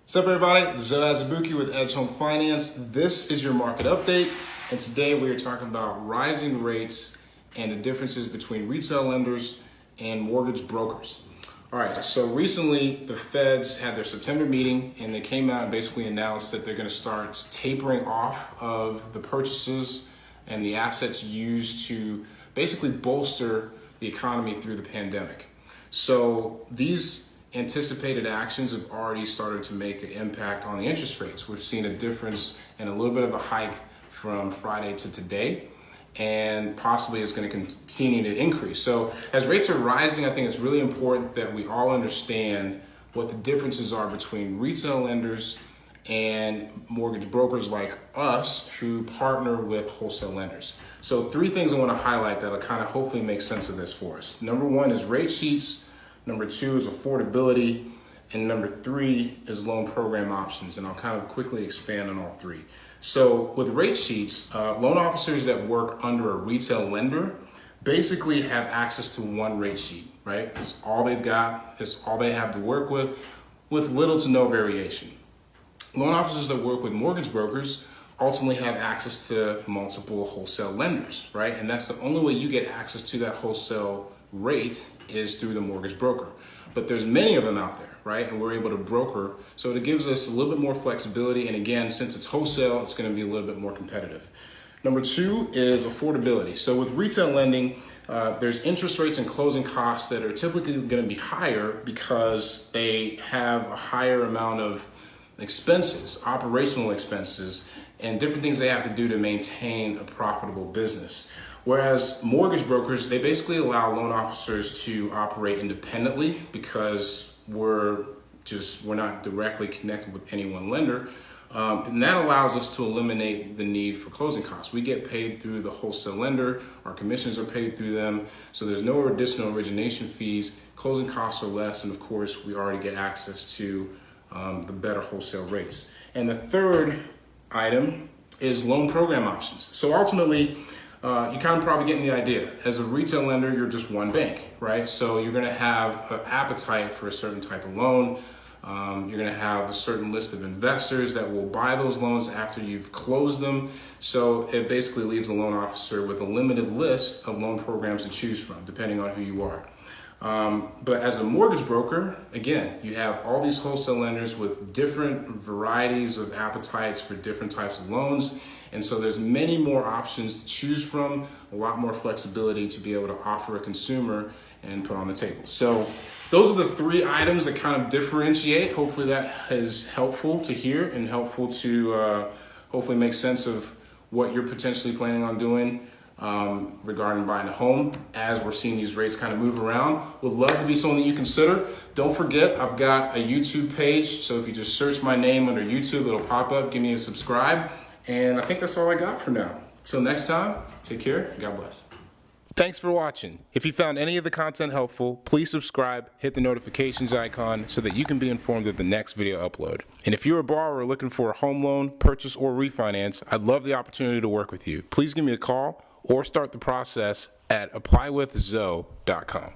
What's up, everybody? Zoe Azubuike with Edge Home Finance. This is your market update, and today we are talking about rising rates and the differences between retail lenders and mortgage brokers. All right, so recently the Feds had their September meeting, and they came out and basically announced that they're going to start tapering off of the purchases and the assets used to basically bolster the economy through the pandemic. So these anticipated actions have already started to make an impact on the interest rates. We've seen a difference and a little bit of a hike from Friday to today, and possibly it's going to continue to increase. So as rates are rising, I think it's really important that we all understand what the differences are between retail lenders and mortgage brokers like us who partner with wholesale lenders. So three things I want to highlight that'll kind of hopefully make sense of this for us. Number one is rate sheets. Number two is affordability. And number three is loan program options. And I'll kind of quickly expand on all three. So with rate sheets, loan officers that work under a retail lender basically have access to one rate sheet, right? It's all they've got. It's all they have to work with little to no variation. Loan officers that work with mortgage brokers ultimately have access to multiple wholesale lenders, right? And that's the only way you get access to that wholesale rate is through the mortgage broker. But there's many of them out there, right? And we're able to broker. So it gives us a little bit more flexibility. And again, since it's wholesale, it's going to be a little bit more competitive. Number two is affordability. So with retail lending, there's interest rates and closing costs that are typically going to be higher because they have a higher amount of expenses, operational expenses, and different things they have to do to maintain a profitable business. Whereas mortgage brokers, they basically allow loan officers to operate independently because we're not directly connected with any one lender. And that allows us to eliminate the need for closing costs. We get paid through the wholesale lender, our commissions are paid through them, so there's no additional origination fees, closing costs are less, and of course, we already get access to the better wholesale rates. And the third item is loan program options. So ultimately, you kind of probably getting the idea. As a retail lender, you're just one bank, right? So you're going to have an appetite for a certain type of loan. You're going to have a certain list of investors that will buy those loans after you've closed them. So it basically leaves a loan officer with a limited list of loan programs to choose from, depending on who you are. But as a mortgage broker, again, you have all these wholesale lenders with different varieties of appetites for different types of loans. And so there's many more options to choose from, a lot more flexibility to be able to offer a consumer and put on the table. So those are the three items that kind of differentiate. Hopefully that is helpful to hear and helpful to hopefully make sense of what you're potentially planning on doing regarding buying a home as we're seeing these rates kind of move around. Would love to be something you consider. Don't forget, I've got a YouTube page. So if you just search my name under YouTube, it'll pop up. Give me a subscribe. And I think that's all I got for now. Till next time, take care. God bless. Thanks for watching. If you found any of the content helpful, please subscribe, hit the notifications icon so that you can be informed of the next video upload. And if you're a borrower looking for a home loan, purchase, or refinance, I'd love the opportunity to work with you. Please give me a call or start the process at applywithzoe.com.